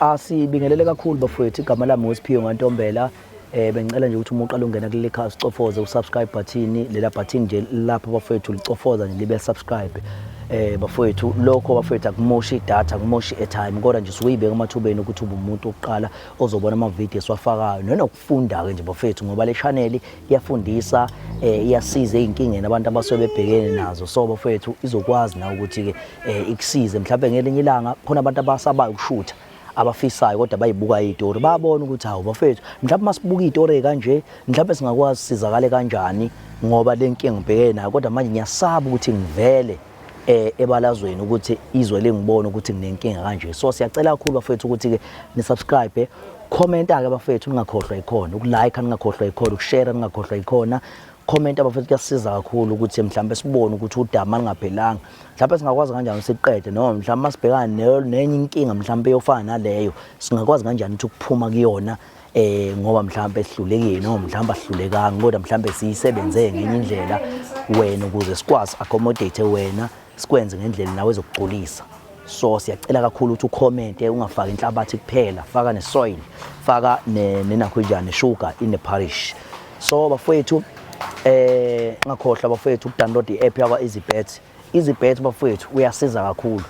Asibingelele kakhulu bafowethu igama lami uSiphiwe Ngantombela. Bengicela nje ukuthi uma uqala ungena kule khasi ucofoze usubscribe button, lela button nje lapho bafowethu licofoza nje libe subscribe. Bafowethu lokho bafowethu akumoshi idatha, akumoshi airtime, kodwa nje sukuyibeka emathubeni ukuthi ube umuntu oqala ozobona ama video esiwafakayo nokufunda ke nje bafowethu, ngoba le channel iyafundisa, iyasiza einkingeni abantu abasuke bebhekene nazo. So bafowethu izokwazi na ukuthi ke ikusize mhlawumbe ngelinye ilanga khona abantu abasabayo ukushutha abafisayo kodwa bayibuka izitori babona ukuthi hawo bafethu mhlawumbe masibuka izitori kanje mhlawumbe singakwazi sizakale kanjani ngoba lenkinga ngibhekene nayo, kodwa manje ngiyasaba ukuthi ngivele ebalazweni ukuthi izwe lengibona ukuthi nginenkinga kanje. So siyacela kakhulu bafethu ukuthi ke ni subscribe, comment ke bafethu ningakhohlwa ikhona, ukulike ningakhohlwa ikhona, ukushare ningakhohlwa ikhona. Comment abafethu kuyasiza kakhulu ukuthi mhlawumbe sibone ukuthi udaba lingaphelanga, mhlawumbe singakwazi kanjani siqede noma mhlawumbe masibhekana nenye inkinga mhlawumbe eyofana naleyo singakwazi kanjani ukuthi ukuphuma kuyona ngoba mhlawumbe esihlulekile noma mhlawumbe asihlulekanga kodwa mhlawumbe siyisebenze ngenye indlela wena ukuze sikwazi accommodate wena sikwenze ngendlela nawe ezokugculisa. So siyacela kakhulu ukuthi ucomment, ungafaki inhlabathi kuphela, faka nesoil, faka nenakho njani sugar in the parish. So bafowethu ngakhohlwa bafowethu ukudownload i-app yakwa EasyBet. EasyBet bafowethu uyasiza kakhulu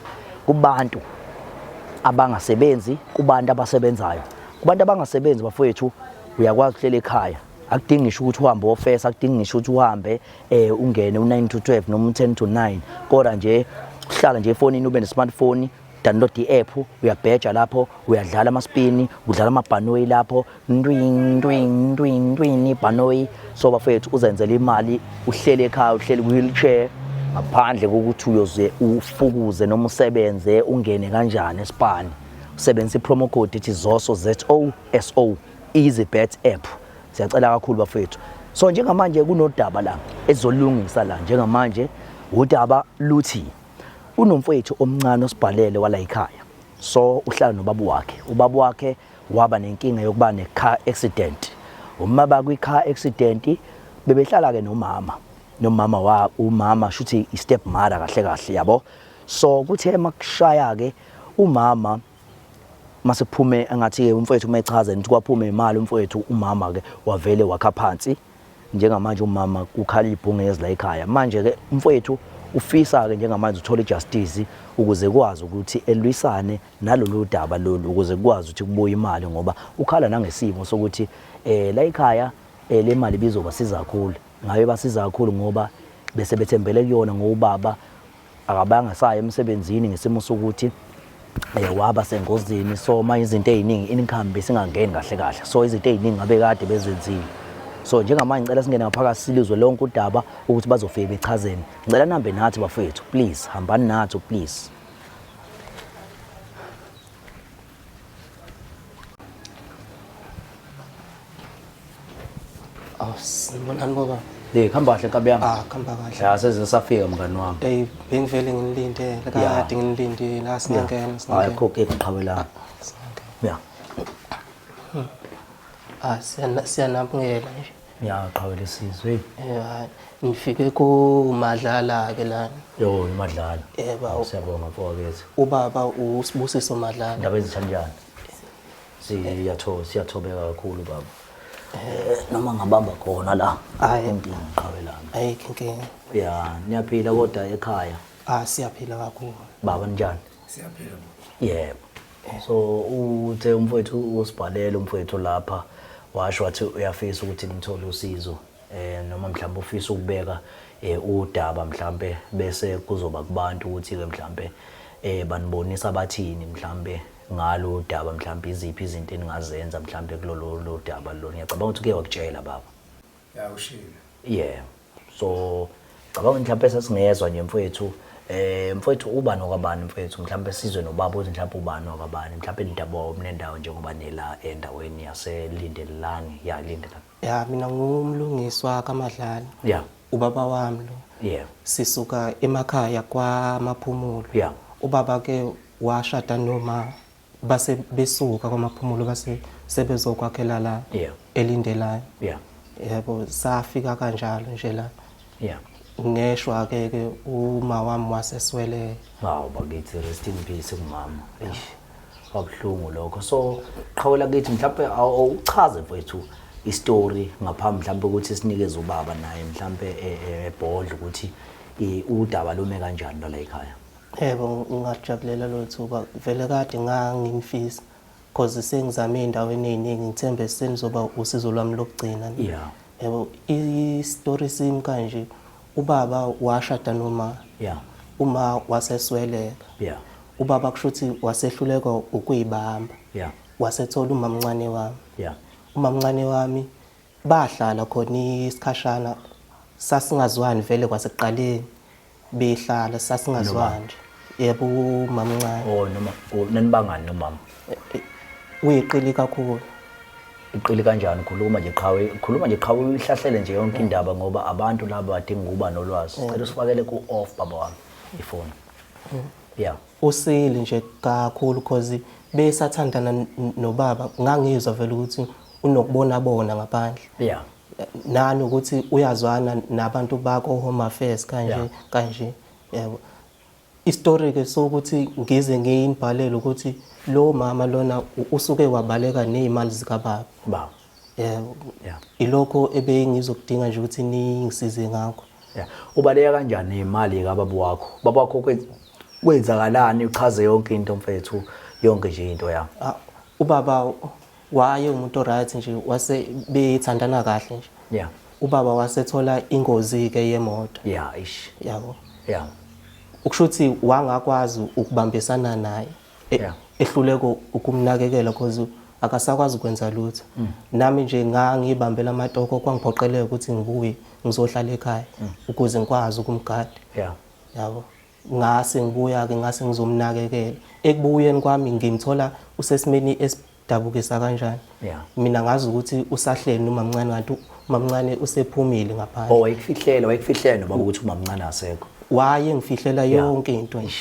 kubantu abangasebenzi, kubantu abasebenzayo. Kubantu abangasebenzi bafowethu uyakwazi ukuhlela ekhaya, akudingi ngisho ukuthi uhambe ofesa, akudingi ngisho ukuthi uhambe ungene u9 to 12 noma u10 to 9, kodwa nje uhlala nje efonini ube ne-smartphone, download i-app, uyabheja lapho, uyadlala amaspini, udlala amabhanoyi lapho, ndwini bhanoyi. So bafethu uzenzele imali, uhlele ekhaya, uhlele ku-wheelchair ngaphandle kokuthi uyoze ufukuze noma usebenze ungene kanjani esipani. Usebenzisa i-promo code ethi ZOSO ZOSO EasyBet app. Siyacela kakhulu bafethu. So njengamanje kunodaba la ezolungisa la njengamanje udaba luthi unomfowethu omncane osibhalele wala ekhaya. So uhlala nobaba wakhe, ubaba wakhe waba nenkinga yokuba ne-car accident. Uma bakwi-car accident bebehlala ke umama shuthi i-step mother kahle kahle yabo. So kuthe makushaya ke umama masephume engathi umfowethu umechaza ukuthi kwaphume imali, umfowethu umama ke wavele wakha phansi. Njengamanje umama ukhala ibhungezi la ekhaya. Manje ke umfowethu ufisa ke njengamanje uthola ijustice ukuze kwazi ukuthi elwisane nalolu daba lolu, ukuze kwazi ukuthi kubuye imali ngoba ukhala nangesimo sokuthi la ekhaya le mali bizobasiza kakhulu. Ngabe basiza kakhulu ngoba bese bethembele kuyona ngobaba akabanga saya emsebenzini ngesimo sokuthi waba sengozini. So manje izinto eziningi income besingangeni kahle kahle, so izinto eziningi ngabe kade bezenzile. So njengamanje ngicela singene ngaphakathi silizwe lonke udaba ukuthi bazofika bechazene. Ngicela nambe nathi bafethu please, hambani nathi please. Sibonani baba. Khamba kahle Nkabi yami. Khamba kahle. Ya sesafika mngani wami. Bengivele nginilinde, kade nginilinde la singena. Hayi khokhe kuqhawelana. Ya. Siyanabungela nje. Qhawela isizwe. Ngifike kuMadlala ke lana. Yo iMadlala. Baba. Siyabonga mfowethu. Ubaba uSibusiso Madlala. Indaba ezikanjani? Siyathobeka kakhulu baba. Noma ngabamba khona la. Inkinga qhawelana. Ayikho inkinga. Ya, niyaphila kodwa ekhaya? Siyaphila kakhulu. Baba njani? Siyaphila. Yebo. So uthe umfowethu usibhalele umfowethu lapha washo wathi uyafisa ukuthi nithole usizo noma mhlawumbe ufisa ukubeka udaba mhlawumbe bese kuzoba kubantu ukuthi ke mhlawumbe banibonisa abathini mhlawumbe ngalo daba, mhlawumbe iziphi izinto eningazenza mhlawumbe kulolu daba lo. Ngiyacabanga ukuthi kuye wakutshela baba. Ya ushilo. Yeah. So cabanga mhlawumbe sesingezwe nje mfowethu mfowethu uba nokwabani mfowethu mhlawumbe sizwe nobaba uthi mhlawumbe ubani nokwabani mhlawumbe indaba omnendawo njengoba nela endaweni yaselindelelani yalindelana. Ya mina ngumlungiswa kaMadlala. Yeah. Ubaba wami lo. Yeah. Sisuka emakhaya kwaMaphumulo. Yeah. Ubaba ke washada noma base besuka kwaMaphumulo base sebezokwakhela la elindelayo. Yeah. Yebo safika kanjalo nje la. Yeah. Ngeshwa ke uma wami waseswele. Hawu bakithi rest in peace kumama. Kwabuhlungu lokho. So qhawela kithi mhlawumbe awuchaze mfethu istory ngaphambi mhlawumbe ukuthi sinikeze ubaba naye mhlawumbe ebhodla ukuthi udaba lume kanjani la ekhaya. Yebo ngingajabulela lo thuba vele kade ngangimfisa because sengizame endaweni eziningi ngithembe senizoba usizo lwami lokugcina. Yeah. Yebo istory sim kanje ubaba washada noma uma wasesweleka. Yeah. Ubaba kushuthi wasehluleka ukuyibamba. Yeah. Wasethola umamncane wami. Yeah. Umamncane wami bahlala khona isikhashana sasingazwani vele kwasekuqaleni behlala sasingazwani nje. Yebo umamncane. Noma nanibangani nomama. Uyiqili kakhulu. Iqili kanjani khuluma nje qhawe ihlahlele nje yonke indaba ngoba abantu laba badinga ukuba nolwazi. Cela usifakele ku off baba wami ifoni. Yeah. Usile nje kakhulu because besathandana nobaba ngangizwa vele ukuthi unokubona bona ngaphandle. Yeah. Nani ukuthi uyazwana nabantu bako home affairs kanje yebo. Istory ke sokuthi ngize ngiyibhalele ukuthi lo mama lona usuke wabaleka nezimali zika baba. Baba. Yebo. Yeah. Ilokho ebengizokudinga nje ukuthi ningisize ngakho. Yeah. Ubaleka kanjani imali kababa wakho? Baba wakho kwenzakalani uchaze yonke into mfethu yonke nje into ya. Ubaba waye umuntu right nje wase bethandana kahle nje. Yeah. Ubaba wasethola ingozi ke yemoto. Yeah, ish. Yabo. Yeah. Ukushuthi wangakwazi ukubambisana naye. Ehluleko ukumnakekela because akasakwazi ukwenza lutho. Nami nje ngangibambela amatoko kwangiphoqeleka ukuthi ngibuye ngizohlala ekhaya ukuze ngikwazi ukumgada. Yeah. Yabo. Ngase ngibuya ke ngase ngizomnakekela. Ekubuyeni kwami ngimthola usesimeni esidabukisa kanjani. Yeah. Mina ngazi ukuthi usahleli umamncane kanti umamncane usephumile ngaphandle. Wayekufihlela noma ukuthi umamncane asekho. Waye ngifihlela yonke into nje.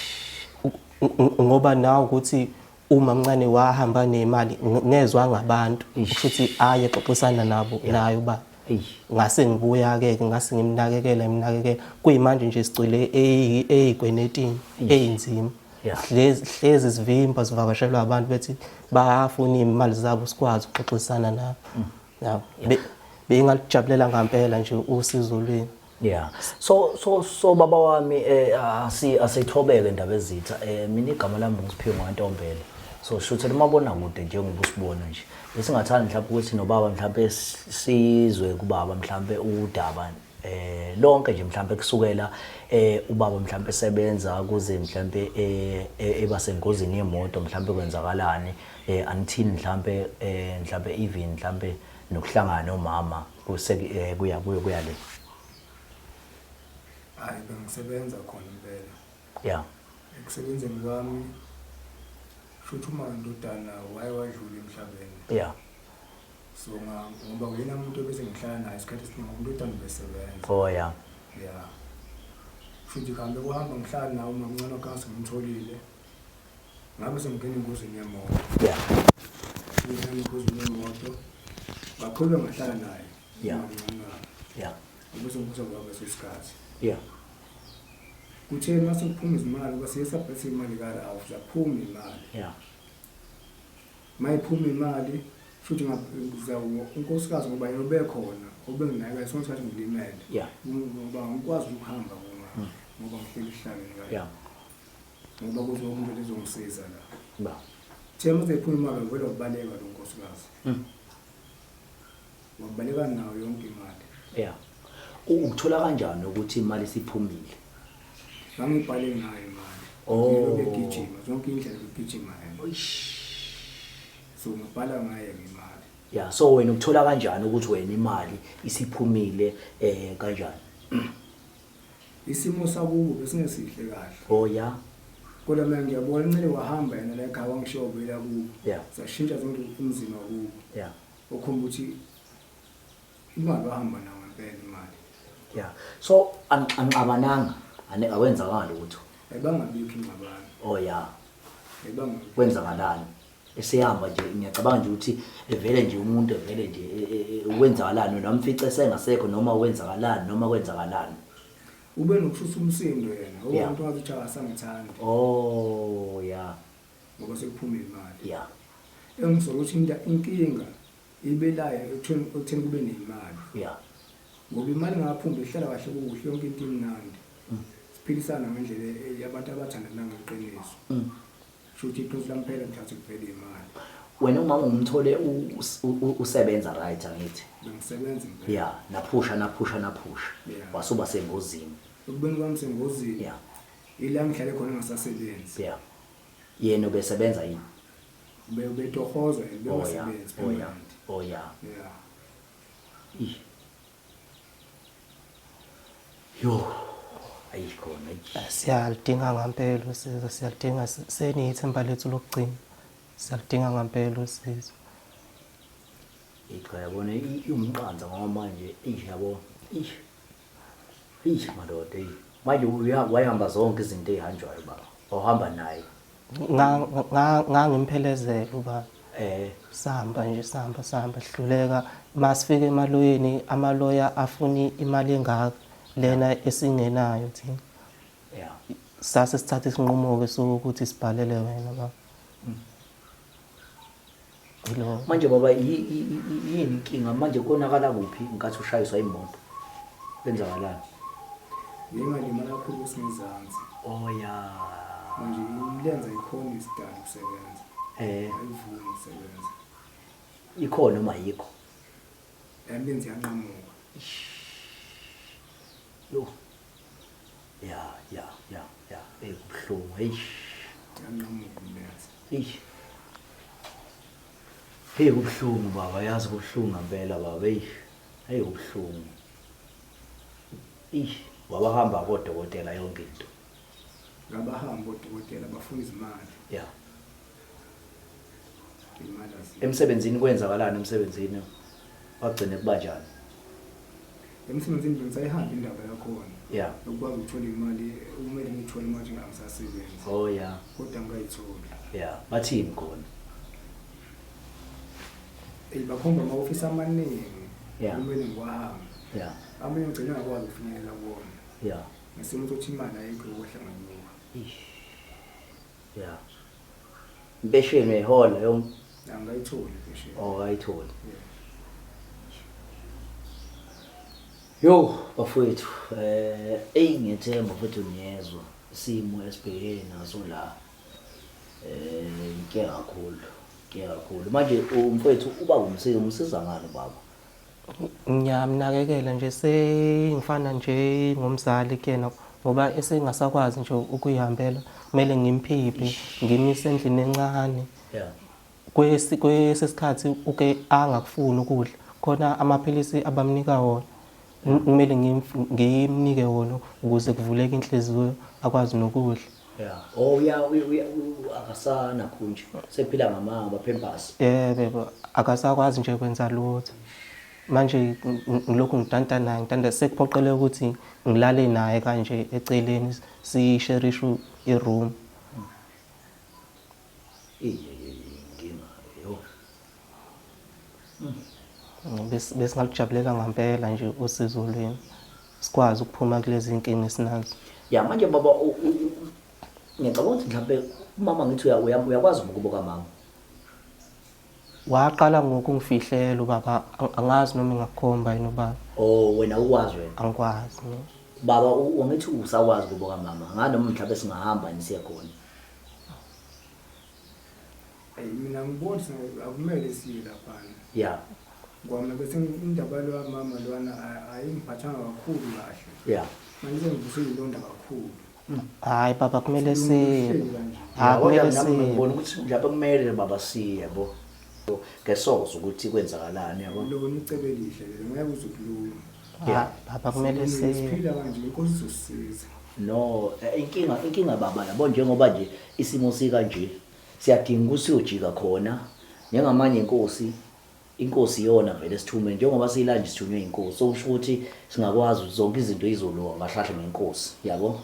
Ngoba nawe ukuthi umamncane wahamba nemali ngezwe ngabantu ukuthi aye xoxisana nabo naye uba ngase ngibuya ke ngase ngimnakekela kuyimanje nje sicwile ezigwenetini einzima. Hlezi sivimba sivakashelwa abantu bethi bayafuna imali zabo sikwazi ukuxoxisana nabo. Yabo. Bengalijabulela ngempela nje usizo lweni. Yeah. So baba wami asithobeke indaba ezitha. Mina igama lami ngusiphiwe Ntombela. So shuthe mabona kude njengoba usibona nje. Besingathanda mhlawumbe ukuthi nobaba mhlawumbe sizwe kubaba mhlawumbe udaba lonke nje mhlawumbe kusukela ubaba mhlawumbe sebenza kuze mhlawumbe ebasengozini yemoto mhlawumbe kwenzakalani until mhlawumbe even mhlawumbe nokuhlangana nomama kuya le. Hayi bengisebenza khona impela. Yeah. Ekusebenzeni kwami futhi uma ndodana wayewadlula emhlabeni. Yeah. So ngoba uyena umuntu bese ngihlala naye isikhathi esiningi ndodana besebenza. Oh yeah. Yeah. Futhi kambe kuhamba ngihlala nawe umamncane wakhe ngimtholile. Ngabe sengena engozini yemoto. Yeah. Ngene engozini yemoto. Bakhuluma ngahlala naye. Yeah. Yeah. Ubese ngikuza ngoba sesikhathi. Yeah. Kuthe mase kuphuma izimali kwasiye sabhethe imali kala awuzaphuma imali. Yeah. Mayiphuma imali futhi ngabiza unkosikazi ngoba yobe khona obenginayo sonke isikhathi ngilimele. Yeah. Ngoba ngikwazi ukuhamba ngoba ngihleli ihlabeni kanje. Yeah. Ngoba kuzo umuntu lezongisiza la. Ba. Thema mase iphuma imali vele ubaleka lo nkosikazi. Wabaleka nayo yonke imali. Yeah. Ukuthola kanjani ukuthi imali siphumile? Ngangibhale ngayo imali. Ngigijima zonke indlela ngigijima yena. So ngibhala ngayo imali. Yeah, so wena ukuthola kanjani ukuthi wena imali isiphumile kanjani? Isimo sakubo besingesihle kahle. Oh yeah. Kodwa mina ngiyabona incele wahamba yena la ekhaya wangishobela kubo. Yeah. Sashintsha zonke umzima kubo. Yeah. Okhomba ukuthi imali wahamba nayo ngempela imali. Yeah. So angicabananga akwenzakala ukuthi ayibangabikho ingabani. Oh yeah. Ayibanga kwenzakalani? Esihamba nje ngiyacabanga nje ukuthi evele nje umuntu evele nje wenzakalani noma mfice sengasekho noma wenzakalani noma kwenzakalani. Ube nokususa umsindo yena. Umuntu wathi cha asangithanda. Oh yeah. ngoba sekuphuma imali yeah engizola ukuthi inkinga ibelayo ekutheni kube nemali yeah ngoba imali ngaphumba ihlala kahle kuhle yonke into imnandi siphilisana ngendlela yabantu abathandana ngeqiniso shothi iqiniso lamphela mthatha kuvela imali wena uma ungumthole usebenza right angithi bengisebenza yeah naphusha Yeah. wasuba sengozini ukubeni kwami sengozini yeah ila ngihlale khona ngingasasebenzi yeah yena ubesebenza yini betohoza oh yeah bengasebenzi oh yeah oh yeah yeah Ih. Yo ayikhona Siyalidinga ngempela usizo, siyalidinga seniyithemba lethu lokugcina. Siyalidinga ngempela usizo. icha yabona umqanza ngoba manje yabo madoda manje uyahamba zonke izinto ezihanjwayo baba ohamba naye Ngangimphelezela uba sihamba nje sihamba sihluleka masifike emaloyeni amaloya afuni imali engaka lena esingenayo thina. yeah Sase sithatha isinqumo ke sokuthi sibhalele wena baba. Yilo manje baba yini inkinga manje konakala kuphi inkathi ushayiswa imoto benzakalani ngingalimala kakhulu usimizansi oh yeah manje imlenza ikhona isidala ukusebenza ayivumi ukusebenza ikhona noma yikho emlenzi yanqamuka yo yeah kubuhlungu yanqamuka imlenzi hey kubuhlungu baba yazi kubuhlungu ngempela baba hey kubuhlungu wabahamba kodokotela yonke into ngabahamba odokotela bafuna izimali yeah imali azikho emsebenzini kwenzakalani emsebenzini wagcina kubanjani emsebenzini bengisayihamba indaba yakhona yeah ukwazi ukuthola imali umele ngithole manje ngingasasebenzi oh yeah kodwa ngayithola yeah bathini khona bakhomba ama-ofisi amaningi Yeah. kumele ngiwahamba yeah amanye ngigcina ngakwazi ukufinyelela kuwona yeah ngesimo sokuthi imali ayikho yokwehla nganyuka yeah impesheni uyayihola yonke angayitholi ngisho awayitholi yo bafowethu ngiyethemba futhi uniyezwa isimo esibhekene naso la inke kakhulu manje umfowethu uba umsiza ngani baba ngiyamnakekela nje sengifana nje ngomzali kuyena ngoba esengasakwazi nje ukuyihambela kumele ngimphiphe ngimise endlini encane yeah kwesesikhathi uke angakufuni ukudla khona amaphilisi abamnika wona kumele ngimnike wona ukuze kuvuleke inhliziyo akwazi nokudla yeah oh yeah akasana khunje sephila ngamanga Pampers beba akasakwazi nje kwenza lutho manje ngilokhu ngidanta naye ngidanta sekuphoqele ukuthi ngilale naye kanje eceleni sisherishe iroom inkinga yo bese ngalijabulela ngempela nje usizo lweni sikwazi ukuphuma kulezi inkinga esinazo ya manje baba ngicabanga ukuthi mhlawumbe umama ngithi uyakwazi ukubuka mama waqala ngokungifihlela ubaba angazi noma ngakukhomba yini ubaba oh wena ukwazi wena angikwazi baba ungithi usakwazi ukubuka mama nganoma mhlawumbe singahamba nisiya khona mina ngibona akumele siye laphana yeah ngoba bese indaba lo mama lwana ayingiphathanga kakhulu kahle yeah manje ngibusuyilonda kakhulu hayi baba kumele kumele ngibona ukuthi mhlawumbe kumele baba siye yabo ngesozo ukuthi kwenzakalani yabo lo nicebe lihle ngeke uzokulunga yeah baba kumele siphila kanje inkosi izosisiza no inkinga baba yabo njengoba nje isimo sika nje siyadinga ukuthi uyojika khona njengamanye inkosi yona vele sithume njengoba siyilanje sithunywe inkosi so usho ukuthi singakwazi zonke izinto izolowa ngahlahle ngenkosi yabo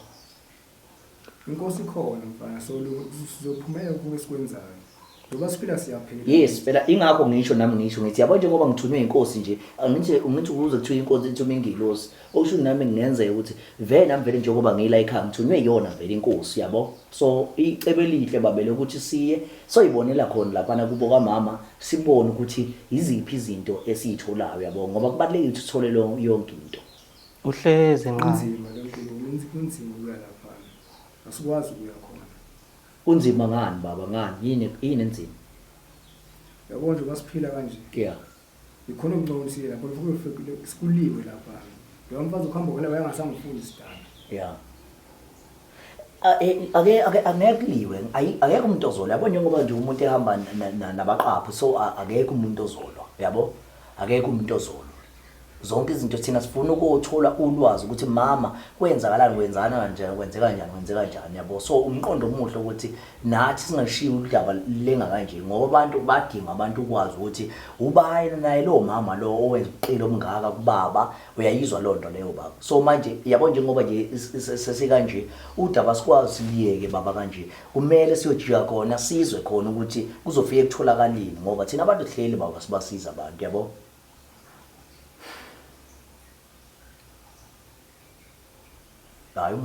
inkosi khona mfana so sizophumelela kuwe sikwenzayo ngoba siphila siyaphila. Yes phela ingakho ngisho nami ngisho ngithi yabo njengoba ngithunywe inkosi nje angithi ukuze kuthiwa inkosi ithuma ingilosi okusho nami nginenzeka ukuthi vele nami vele njengoba ngiyila ekhaya ngithunywe iyona vele inkosi yabo so icebe elihle babele ukuthi siye soyibonela khona lapha kubo kamama sibone ukuthi iziphi izinto esizitholayo yabo ngoba kubalekile ukuthi uthole yonke into uhleze nqa kunzima le nto kunzima ukuya lapha asikwazi ukuya khona kunzima ngani baba ngani yini enzima yabo nje basiphila kanje yeah ikhona ukungconisile lapho futhi sikuliwe lapha lo mfazi ukuhamba khona wayengasangifuni sidala yeah angekuliwe akekho umuntu ozolwa yabo njengoba nje umuntu ehamba nabaqaphi so akekho umuntu ozolwa yabo akekho umuntu ozolwa zonke izinto thina sifuna ukuthola ulwazi ukuthi mama kwenzakalani kwenzana kanjani kwenzeka kanjani yabo so umqondo omuhle ukuthi nathi singashiya udaba lenga kanje ngoba abantu badinga abantu ukwazi ukuthi ubayena naye lo mama lo owenza uqilo omngaka kubaba uyayizwa lonto leyo baba so manje yabo njengoba nje sesikanje udaba sikwazi siliyeke baba kanje kumele siyojika khona sizwe khona ukuthi kuzofika ekutholakalini ngoba thina abantu hleli baba sibasiza abantu yabo hayi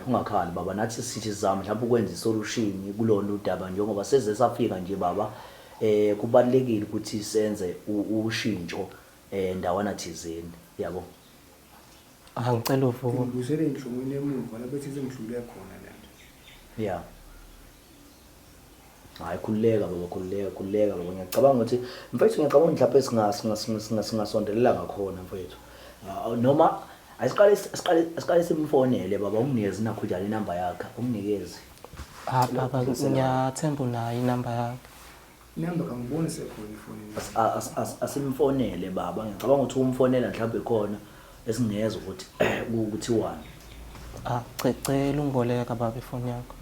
ungakhali baba nathi sithi sizama mhlawumbe ukwenza isolution kulona udaba njengoba seze safika nje baba kubalekile ukuthi senze ushintsho ndawana thizeni yabo angicela uvuka ngibusele inhlungwini emuva lapho ethi sengidlule khona lento yeah hayi khulileka baba ngiyacabanga ukuthi mfethu ngiyacabanga mhlawumbe singasondelela ngakhona mfethu noma asiqale simfonele baba unginikeze nakho njalo inamba yakhe umnikeze baba ngiyathemba unayo inamba yakhe inamba kangiboni sekhona ifonini asimfonele baba ngicabanga ukuthi umfonela mhlawumbe khona esingeza ukuthi ukuthiwani cecela ungiboleka baba ifoni yakho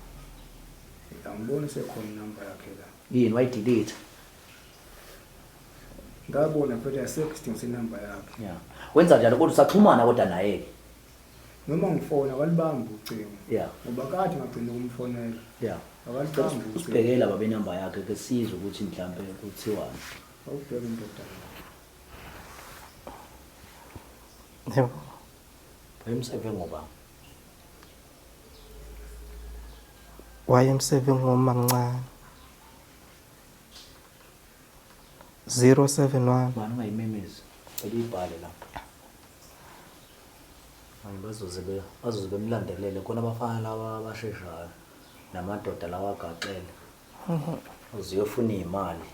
angiboni sekhona inamba yakhe la yini wayidelete ngabona phela yasekhidinga senamba yakhe yeah wenza njalo kodwa usaxhumana kodwa naye noma ngifona akalibambi ucingo yeah ngoba kade ngagcina ukumfonela yeah akalibambi ucingo usibhekela baba inamba yakhe ke sizwe ukuthi mhlambe kuthiwani awubheka indoda yebo wayemseve ngoba wayemseve ngoma mncane 071 bani ungayimemezi elibhale lapha hayi bazoze bemlandelele khona abafana laba abasheshayo namadoda lawa agaxele uziyofuna imali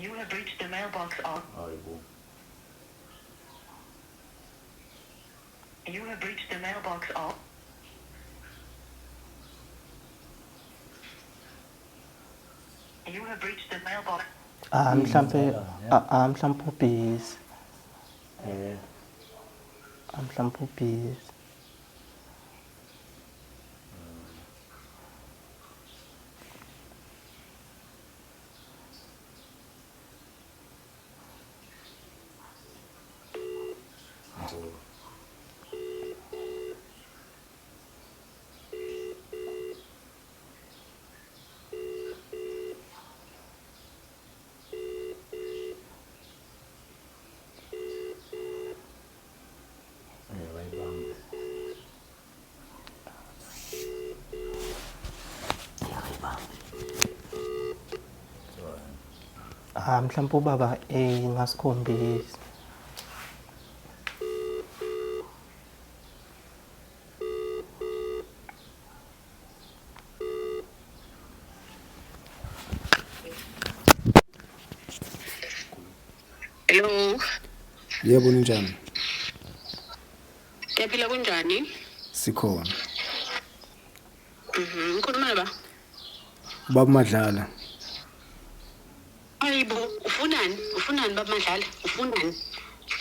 You have reached the mailbox of. hayibo You have reached the mailbox of. You have reached the mailbox. mhlambe ubhizi mhlambe ubhizi mhlambe ubaba ngasikhombisa Hello. yebo ninjani Kuyaphila kunjani? sikhona Ngikhuluma naba. ubaba Madlala Ayibo, ufunani? Ufunani baba Madlala? Ufunani?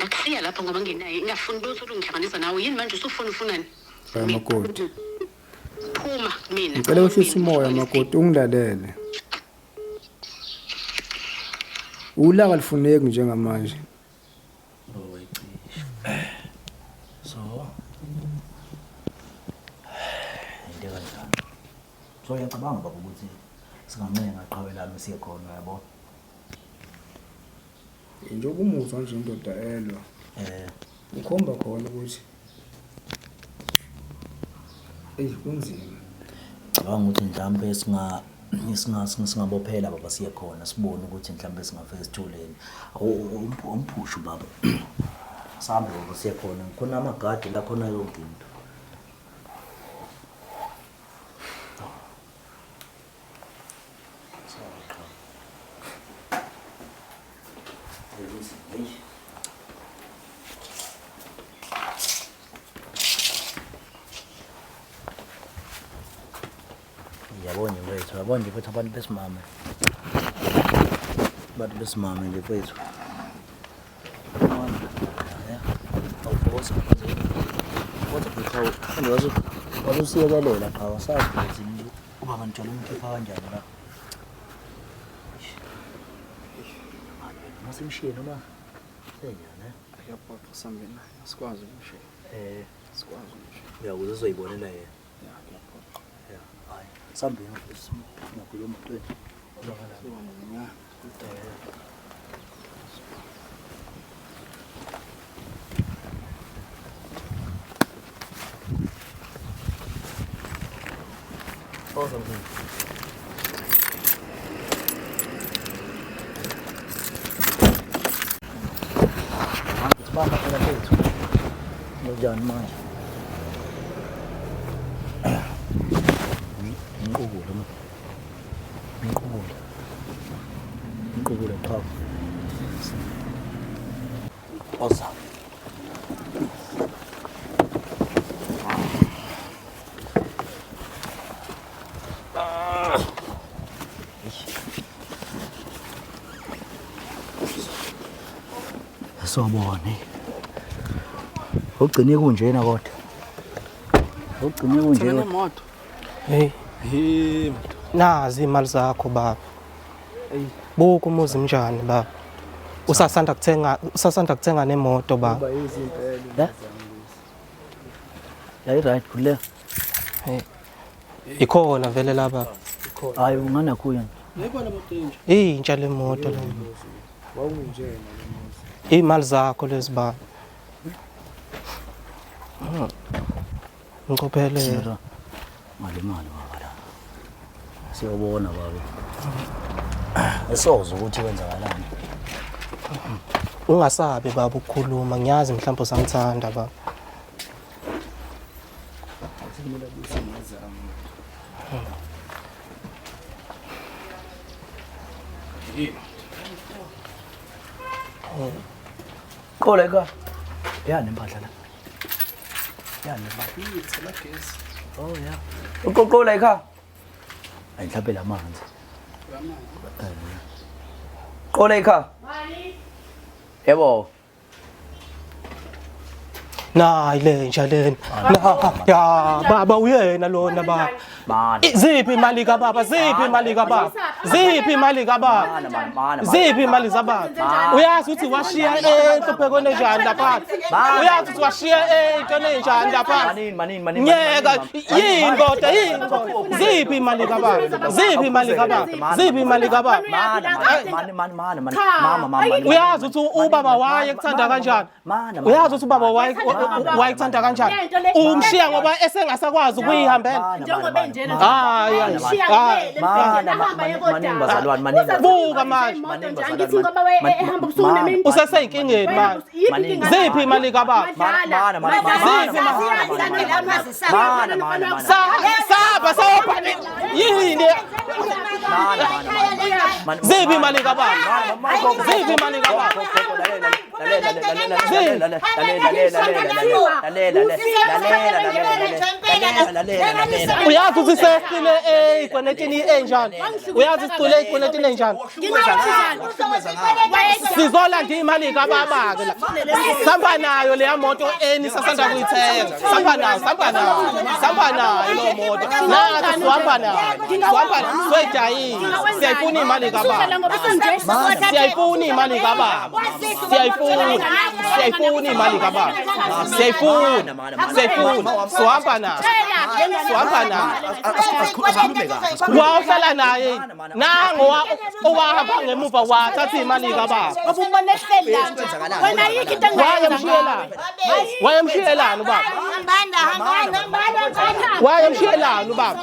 Akusiya lapha ngoba ngenayo. Ngiyafuna ukuthi ungihlanganisa nawe. Yini manje ufunani? makoti Phuma mina. ngicela uhlisa umoya makoti ungilalele ulaka lifuneki njengamanje so into kanjani so yacabanga baba ukuthi singancenga aqhawelana siye khona yabo njengoba umuzwa nje indoda elwa ukhomba khona ukuthi kunzima cabanga ukuthi mhlambe singabophela baba siye khona sibone ukuthi mhlambe singafika esithuleni umphushu baba sambe baba siye khona khona amagadi la khona yonke into yabonye mfethu yabonye mfethu abantu besimame nje mfethu awubosa awubosa wazusiyekelela qha wasazi ukuthi uba kanjalo umkhipha kanjani la masimshiye noma senyana ayaphoqa sambe naye sikwazi ukushiya sikwazi ukushiya uyakuze uzoyibonela yena Something is not good. Inqubule phafu oza sobone ugcine kunjena kodwa ugcine kunjena nemoto hey nazi imali zakho baba buku umuzi njani baba usasanda kuthenga nemoto baba ya right kule ikhona vele la baba hayi ungana kuya yebona moto nje intsha le moto le wawunjena imali zakho lezi baba ngicophelele mali baba la siyobona baba esozo ukuthi kwenzakalani ungasabi baba ukukhuluma ngiyazi mhlawumbe usangithanda baba Koleka yani impahla la yani impahla oh ya ukoleka ayihlaphe lamanzi koleka yebo nayi le nja lena ya baba uyena lona baba ziphi imali ka baba ziphi imali ka baba ziphi imali ka baba ziphi imali za baba uyazi ukuthi washiya enhlophekweni njani lapha uyazi ukuthi washiya entweni njani lapha manini nyeka yini kodwa ziphi imali ka baba ziphi imali ka baba ziphi imali ka baba mama uyazi ukuthi ubaba waye kuthanda kanjani uyazi ukuthi ubaba waye wayithanda kanjani umshiya ngoba esengasakwazi ukuyihambela njengoba enjena manini bazalwane manini buka manje ngithi ngoba ehamba ubusuku nemini useseyinkingeni manje ziphi imali ka baba saba saba yini ziphi imali ka baba ziphi imali ka baba uyazi ukuthi sehlile ikwenetini enjani uyazi sicule ikwenetini enjani sizolanda imali ka baba ke la samba nayo le moto eni sasanda kuyithenga samba nayo lo moto nathi swamba naye siyayifuna imali kababa siyayifuna imali kababa siyayifuna imali kababa siyayifuna swamba naye wawuhlala naye nango owahamba ngemuva wathatha imali kababa ububone hlela wena yiki into wayemshiyelani ubaba wayemshiyelani ubaba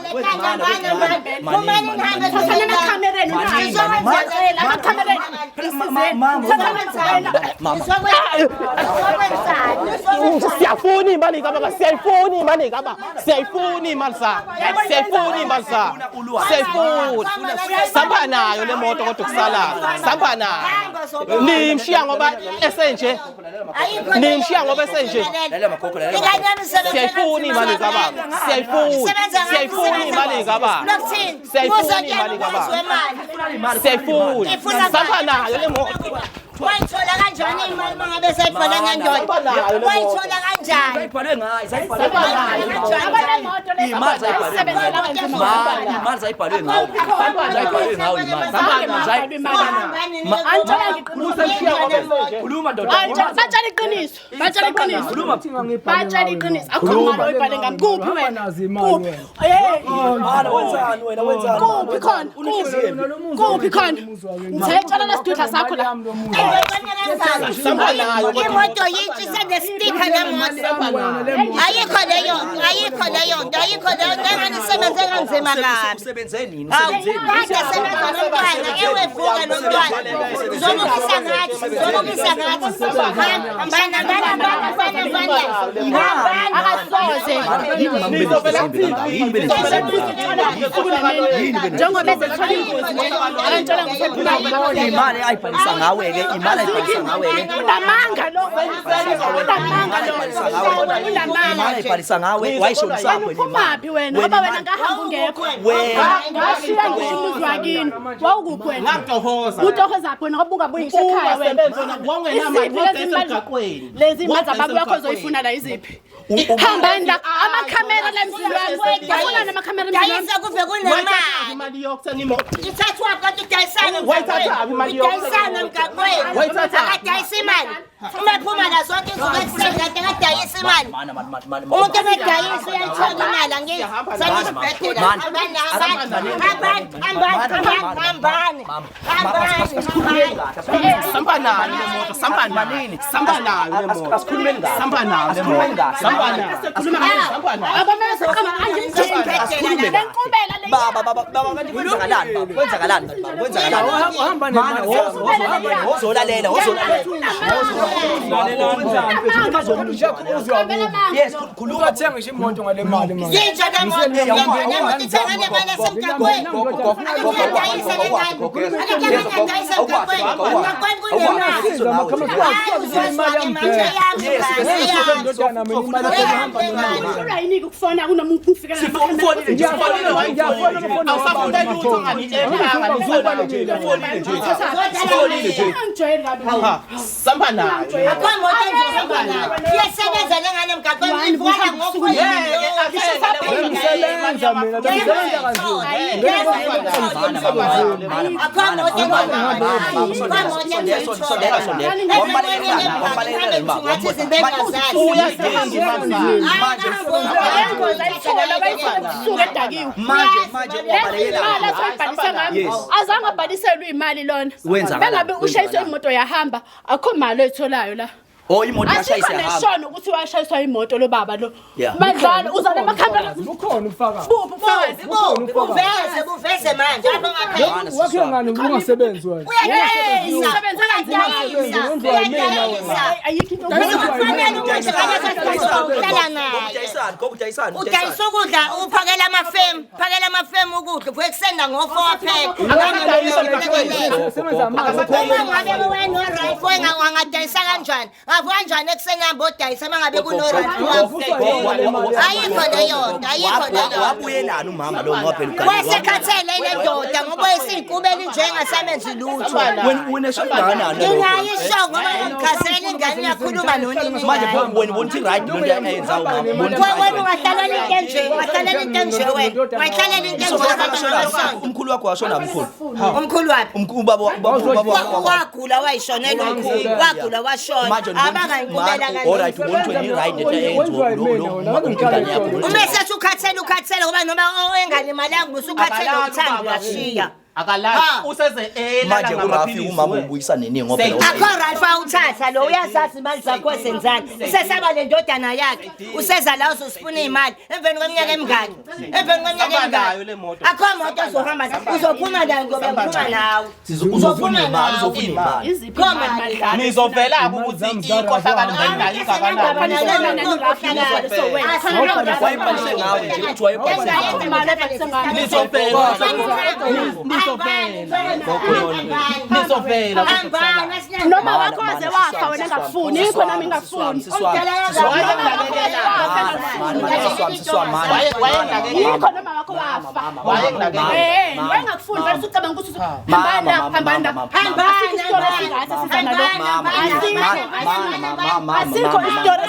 siyafuna imali kababa siyayifuna imali kababa siyayifuna imali sa siyayifuna samba nayo le moto kodwa kusala samba nayo nimshiya ngoba esenje siyayifuna imali kababa siyayifuna imali kababa siyayifuna samba nayo le moto wayithola kanjani imali mangabe sayibhala ngendoda wayithola kanjani imali zayibhalwe ngawo batshela iqiniso akho mali oyibhale ngami kuphi wena kuphi khona ngitshela lesithuthla sakho la imoto yitshisa nesitika lemoto ayikho leyo nto enganisebenze kanzima kabi kade sebenza nomntwana ewevuka nomntwana zomukisa ngathi akasoze njengoba ezethola ingozi akantshela imali ayibhalisa ngawe-ke imali ayibhalisa ngawe-ke unamanga lo imali ayibhalisa ngawe wayishonisapho uphumaphi wena ngoba wena ngahamba ungekho ngashiya ngisho umuzi wakini wawukuphi wena utohozaphi wena ngoba ungabuyisha ekhaya wena lezi imali zababa wakho ozoyifuna la iziphi hambani la amakhamera la emzini wami ngiyafuna namakhamera emzini wami kuve kunemali ithathwa kanti udayisana mgaqweni akadayisa imali umaphuma la zonke insuku ekuseni kade akadayisa imali umuntu emedayisa uyayithola imali angithi sangisibhedlela yes khuluma thenga ngisho imoto ngale mali manje yinja le moto ithenga le mali esemgaqweni akadayisa le mali ukufona kunomuntu ufika samba nayo iyasebenza lengane emgaqweni ivuka ngokuya azange abhaliselwe imali lona bengabe ushayiswe imoto yahamba akho mali oyitholayo la Oh imoto yashayisa hamba neshona ukuthi washayiswa imoto lo baba lo madlala uzana amakhamera ukhona ufaka buveze manje wakhe ngani ungasebenzi wena uyasebenza udayisa ukudla uphakela amafemu ukudla uvuke kusenda ngo4 phela ngabe wena oright wengadayisa kanjani Uyavuka kanjani ekuseni hamba odayisa mangabe kunorandi wakho? Ayikho leyo nto, ayikho leyo. Wabuyelana umama lo ngoba phela ugane. Wasekhathele le ndoda ngoba esinkubeli njengasamenzi lutho. Wena shonganani? Ngiyayisho ngoba ngikhazela ingane yakhuluma nonini. Manje phambi wena ubona ukuthi right nonto ayenza umama. Wena ungahlalela into enje, ungahlalela into enje wena. Ungahlalela into enje. Umkhulu wakho washona mkhulu. Umkhulu wapi? Ubaba wagula wayishonela umkhulu. Wagula washona. Abangayinkubela kanjani? Alright ubona ukuthi wena right nento ayenza lo umntwana yakho. Uma esethi ukhathele ngoba noma engalimalanga usukhathele uthando uyashiya. Akala useze manje ungafika umama ubuyisa nini ngoba akho right fa uthatha lo uyasazi imali zakho esenzani usesaba le ndodana yakhe useza la uzosifuna imali emveni kweminyaka emingaki akho moto ozohamba uzophuma la ngoba ngiphuma nawe uzofuna imali nizovela ukuthi inkohlakalo ngani ingakanani wayibhalise ngawe nje uthi wayibhalise nizovela noma wakho waze wafa wena ngakufuni ikho nami ngakufuni ikho noma wakho wafa wayengakufuni bese ucabanga ukuthi hambana asikho isitori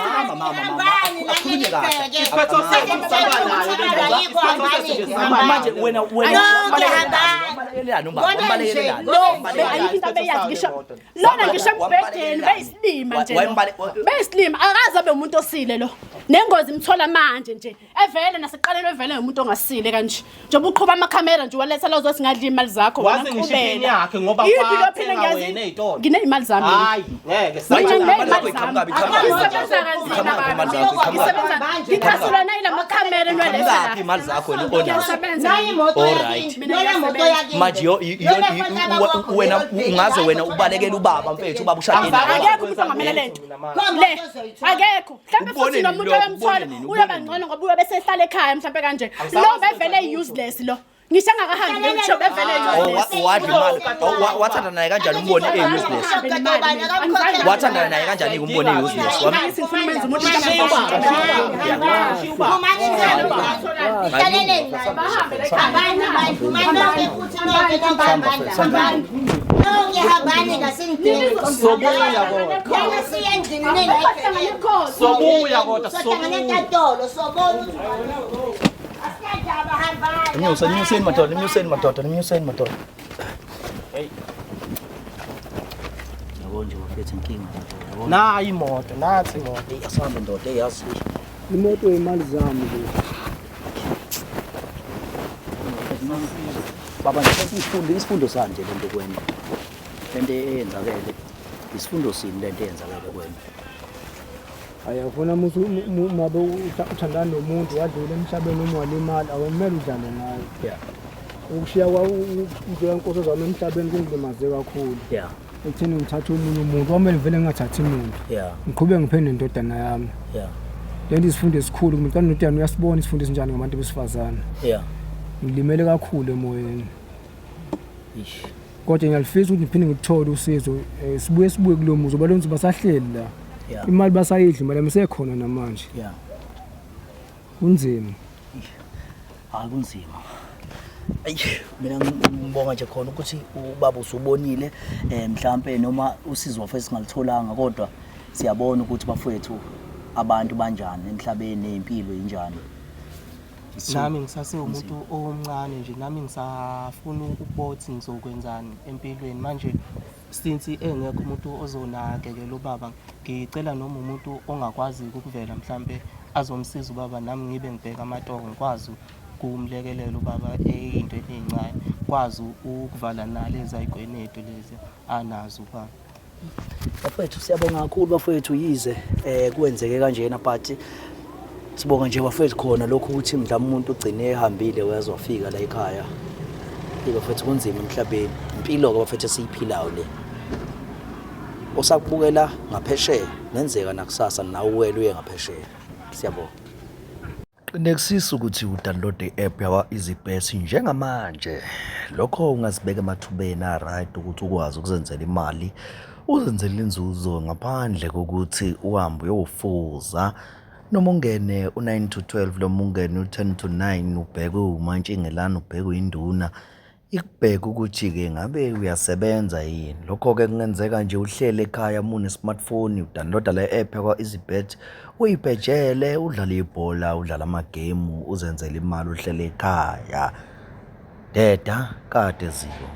manje wena lona ngisho embhedeni beyisilima nje beyisilima akaze abe umuntu osile lo nengozi imthola manje nje evele naseqaleni evele umuntu ongasile kanje njengoba uqhuba amakhamera nje waletha la uzothi ngadla imali zakho wena qhubela yakhe ngoba kwathenga wena ezitolo ngine imali zami hayi ngeke ngikhasulwa nayi lamakhamera enwelesa imali zakho nayi imoto yakhe manje wena ungaze wena ubalekela ubaba mfethu ubaba ushadile akekho umuntu ongamela lento le akekho mhlambe futhi nomuntu oyamthola uyaba ngcono ngoba uyobe sehlala ekhaya mhlambe kanje lo bevele useless lo ngisho ngakahambi ngisho bevele useless wadla imali wathanda naye kanjani umbone useless wathanda naye kanjani umbone useless wami sifuna umenza umuntu sobuya kodwa Nyuseni madoda. Hey. Yabo nje wafethe inkinga. Nayi imoto, nathi imoto. Asihamba ndoda eyazi. Imoto imali zami le. Baba nje isifundo sanje lento kwena. Lento eyenzakele. Isifundo sini lento eyenzakele kwena. Ayafuna mabe uthandana nomuntu wadlula emhlabeni uma walimali awumele udlale ngayo. Yeah. Ukushiya kwenkosi zami emhlabeni kungilimaze kakhulu. Yeah. Ekutheni ngithathe umunye umuntu wamele vele ngingathathi umuntu. Yeah. Ngiqhubeke ngiphende indodana yami. Yeah. Lento isifundo esikhulu kumbe kanti nodana uyasibona isifundo esinjani ngabantu besifazane. Yeah. Ngilimele kakhulu emoyeni. Ish. Kodwa ngiyalifisa ukuthi ngiphinde ngithole usizo sibuye kulomuzi balonze basahleli la. Yeah. Imali basayidla imali amesekhona namanje. Yeah. Kunzima. Kunzima. Ayi mina ngibonga nje khona ukuthi ubaba usubonile mhlambe noma usizo wafese singalitholanga kodwa siyabona ukuthi bafowethu abantu banjani emhlabeni nempilo injani. Nami ngisase umuntu omncane nje nami ngisafuna ukubothi ngizokwenzani empilweni manje since engekho umuntu ozonakekela ubaba ngicela noma umuntu ongakwazi ukuvela mhlambe azomsiza ubaba nami ngibe ngibheka amatoko ngikwazi kumlekelela ubaba into ezincane kwazi ukuvala nalezi ayigweneto lezi anazo ubaba. Bafowethu siyabonga kakhulu bafowethu yize kuwenzeke kanjena but sibonga nje bafowethu khona lokho ukuthi mhlawumbe umuntu ugcine ehambile wezofika la ekhaya. Bafowethu kunzima emhlabeni impilo ke bafowethu siyiphilayo le. Osakubukela ngaphesheya nenzeka nakusasa nawe wena uye ngaphesheya. Siyabonga. Nekusisa ukuthi udownload i-app yawa EasyBet njengamanje. Lokho ungazibeka emathubeni right ukuthi ukwazi ukuzenzela imali uzenzele inzuzo ngaphandle kokuthi uhambe uyofuza noma ungene u9 to 12 noma ungene u10 to 9 ubheke umantshingelana ubheke uyinduna ikubheka ukuthi ke ngabe uyasebenza yini. Lokho ke kungenzeka nje uhlele ekhaya mune smartphone udownloada le app yakwa EasyBet uyibhejele udlala ibhola udlala amagame uzenzele imali uhlele ekhaya. Deda kade ziko.